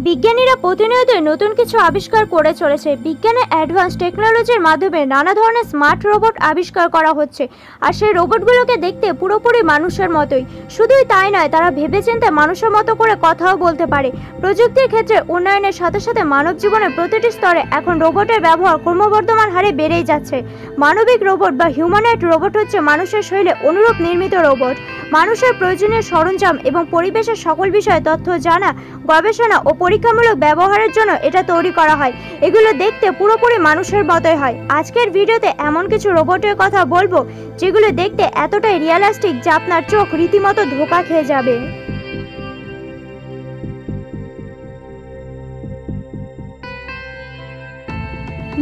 বিজ্ঞানীরা প্রতিনিয়ত নতুন কিছু আবিষ্কার করে চলেছে। বিজ্ঞানের অ্যাডভান্স টেকনোলজির মাধ্যমে নানা ধরনের স্মার্ট রোবট আবিষ্কার করা হচ্ছে, আর সেই রোবটগুলোকে দেখতে পুরোপুরি মানুষের মতোই। শুধুই তাই নয়, তারা ভেবেচিন্তে মানুষের মতো করে কথাও বলতে পারে। প্রযুক্তির ক্ষেত্রে উন্নয়নের সাথে সাথে মানব জীবনের প্রতিটি স্তরে এখন রোবটের ব্যবহার ক্রমবর্ধমান হারে বেড়েই যাচ্ছে। মানবিক রোবট বা হিউম্যানয়েড রোবট হচ্ছে মানুষের শৈলে অনুরূপ নির্মিত রোবট। মানুষের প্রয়োজনীয় সরঞ্জাম এবং পরিবেশের সকল বিষয়ে তথ্য জানা, গবেষণা ও পরীক্ষামূলক ব্যবহারের জন্য এটা তৈরি করা হয়। এগুলো দেখতে পুরোপুরি মানুষের মতোই হয়। আজকের ভিডিওতে এমন কিছু রোবটের কথা বলবো যেগুলো দেখতে এতটাই রিয়েলিস্টিক যে আপনার চোখ রীতিমতো ধোঁকা খেয়ে যাবে।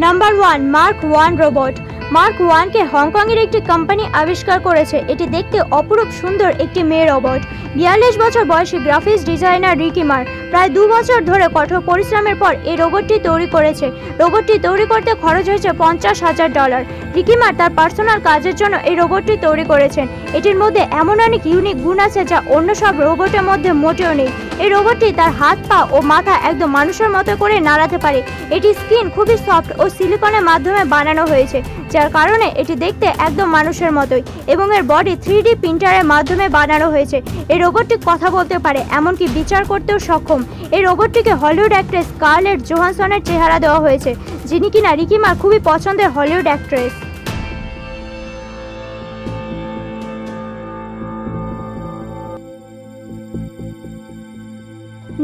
Number 1, mark 1 robot. মার্ক 1কে হংকংয়ের একটি কোম্পানি আবিষ্কার করেছে। এটি দেখতে অপরূপ সুন্দর একটি মেয়ে রোবট। 42 বছর বয়সী গ্রাফিক্স ডিজাইনার রিকি মার প্রায় 2 বছর ধরে কঠোর পরিশ্রমের পর এই রোবটটি তৈরি করেছে। রোবটটি তৈরি করতে খরচ হয়েছে $50,000। রিকি মার তার পার্সোনাল কাজের জন্য এই রোবটটি তৈরি করেছেন। এটির মধ্যে এমন অনেক ইউনিক গুণ আছে যা অন্য সব রোবটের মধ্যে মোটেও নেই। এই রোবটটি তার হাত, পা ও মাথা একদম মানুষের মতো করে নাড়াতে পারে। এটির স্কিন খুবই সফট ও সিলিকনের মাধ্যমে বানানো হয়েছে, যার কারণে এটি দেখতে একদম মানুষের মতোই, এবং এর বডি 3D প্রিন্টারের মাধ্যমে বানানো হয়েছে। এই রোবটটি কথা বলতে পারে, এমনকি বিচার করতেও সক্ষম। এই রোবটটিকে হলিউড অ্যাক্ট্রেস স্কারলেট জোহানসনের চেহারা দেওয়া হয়েছে, যিনি কিনা রিকি মার খুবই পছন্দের Hollywood actress.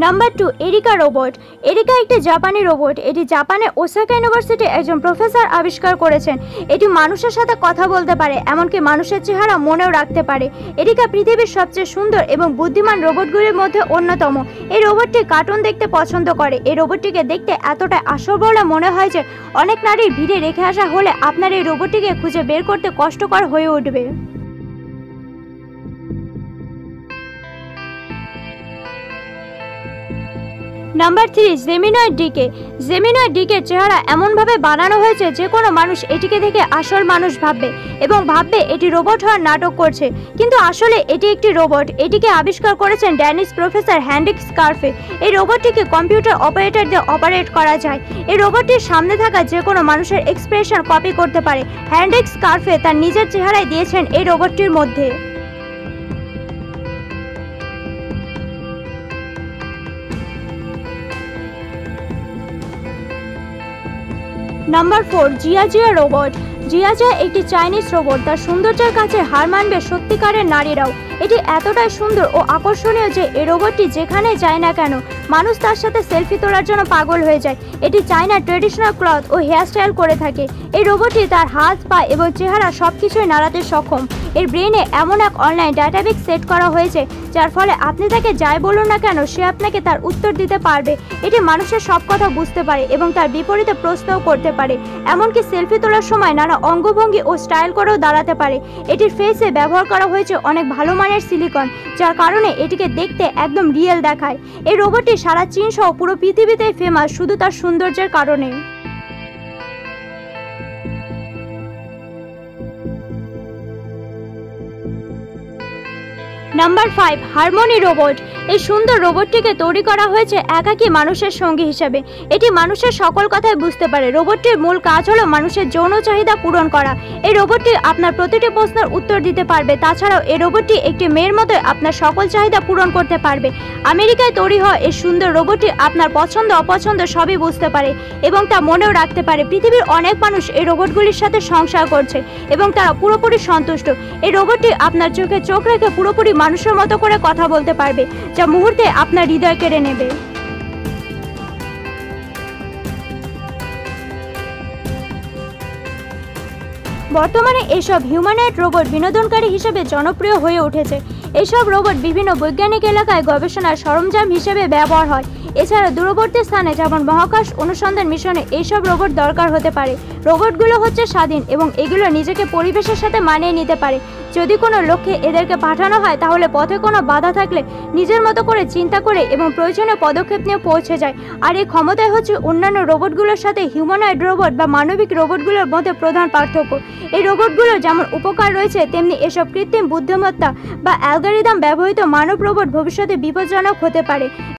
Number 2, areca robot. Areca একটি জাপানি রোবট। এটি জাপানের ওসাকা ইউনিভার্সিটির একজন প্রফেসর আবিষ্কার করেছেন। এটি মানুষের সাথে কথা বলতে পারে, এমনকি মানুষের চেহারা মনেও রাখতে পারে। এরিকা পৃথিবীর সবচেয়ে সুন্দর এবং বুদ্ধিমান রোবটগুলির মধ্যে অন্যতম। এই রোবটটি কার্টুন দেখতে পছন্দ করে। এই রোবটটিকে দেখতে এতটাই আসল বলে মনে হয় যে অনেক নারীর ভিড়ে রেখে আসা হলে আপনার এই রোবটটিকে খুঁজে বের করতে কষ্টকর হয়ে উঠবে। Number 3, জেমিনয়েড decay. জেমিনয়েড ডিকের চেহারা এমনভাবে বানানো হয়েছে যে কোনো মানুষ এটিকে দেখে আসল মানুষ ভাববে এবং ভাববে এটি রোবট হওয়ার নাটক করছে, কিন্তু আসলে এটি একটি রোবট। এটিকে আবিষ্কার করেছেন ড্যানিশ প্রফেসর হ্যান্ড্রিক স্কারফে। এই রোবটটিকে কম্পিউটার অপারেটর দিয়ে অপারেট করা যায়। এই রোবটটির সামনে থাকা যে কোনো মানুষের এক্সপ্রেশন কপি করতে পারে। হ্যান্ড্রিক স্কারফে তার নিজের চেহারায় দিয়েছেন এই রোবটটির মধ্যে। Number 4, Zia robot. জিয়া একটি চাইনিজ রোবট। তার সৌন্দর্যের কাছে হার মানবে সত্যিকারের নারীরাও। এটি এতটাই সুন্দর ও আকর্ষণীয় যে এই রোবটটি যেখানে যায় না কেন মানুষ তার সাথে সেলফি তোলার জন্য পাগল হয়ে যায়। এটি চায়নার ট্রেডিশনাল ক্লথ ও হেয়ারস্টাইল করে থাকে। এই রোবটটি তার হাত, পা এবং চেহারা সব কিছুই নাড়াতে সক্ষম। এর ব্রেনে এমন এক অনলাইন ডাটাবেস সেট করা হয়েছে যার ফলে আপনি তাকে যাই বলুন না কেন সে আপনাকে তার উত্তর দিতে পারবে। এটি মানুষের সব কথা বুঝতে পারে এবং তার বিপরীতে প্রশ্নও করতে পারে, এমনকি সেলফি তোলার সময় নানা অঙ্গভঙ্গি ও স্টাইল করেও দাঁড়াতে পারে। এটির ফেসে ব্যবহার করা হয়েছে অনেক ভালো মানের সিলিকন, যার কারণে এটিকে দেখতে একদম রিয়েল দেখায়। এই রোবটটি সারা চীন সহ পুরো পৃথিবীতেই ফেমাস শুধু তার সৌন্দর্যের কারণে। Number 5, harmony robot. এই সুন্দর রোবটটিকে তৈরি করা হয়েছে একাকী মানুষের সঙ্গী হিসেবে। এটি মানুষের সকল কথাই বুঝতে পারে। রোবটটির মূল কাজ হলো মানুষের যৌন চাহিদা পূরণ করা। এই রোবটটি আপনার প্রতিটি প্রশ্নের উত্তর দিতে পারবে। তাছাড়াও এই রোবটটি একটি মেয়ের মতোই আপনার সকল চাহিদা পূরণ করতে পারবে। আমেরিকায় তৈরি হওয়া এই সুন্দর রোবটটি আপনার পছন্দ অপছন্দ সবই বুঝতে পারে এবং তা মনেও রাখতে পারে। পৃথিবীর অনেক মানুষ এই রোবটগুলির সাথে সংসার করছে এবং তারা পুরোপুরি সন্তুষ্ট। এই রোবটটি আপনার চোখে চোখ রেখে পুরোপুরি মানুষের মতো করে কথা বলতে পারবে, যা মুহূর্তে আপনার হৃদয় কেড়ে নেবে। বর্তমানে এসব হিউম্যানয়েড রোবট বিনোদনকারী হিসেবে জনপ্রিয় হয়ে উঠেছে। এসব রোবট বিভিন্ন বৈজ্ঞানিক এলাকায় গবেষণার সরঞ্জাম হিসেবে ব্যবহার হয়। এছাড়া দূরবর্তী স্থানে যেমন মহাকাশ অনুসন্ধান মিশনে এইসব রোবট দরকার হতে পারে। রোবটগুলো হচ্ছে স্বাধীন এবং এগুলো নিজেকে পরিবেশের সাথে মানিয়ে নিতে পারে। যদি কোনো লক্ষ্যে এদেরকে পাঠানো হয় তাহলে পথে কোনো বাধা থাকলে নিজের মতো করে চিন্তা করে এবং প্রয়োজনীয় পদক্ষেপ নিয়ে পৌঁছে যায়। আর এই ক্ষমতাই হচ্ছে অন্যান্য রোবটগুলোর সাথে হিউম্যানয়েড রোবট বা মানবিক রোবটগুলোর মধ্যে প্রধান পার্থক্য। এই রোবটগুলোর যেমন উপকার রয়েছে তেমনি এসব কৃত্রিম বুদ্ধিমত্তা বা অ্যালগরিদম ব্যবহৃত মানব রোবট ভবিষ্যতে বিপজ্জনক হতে পারে।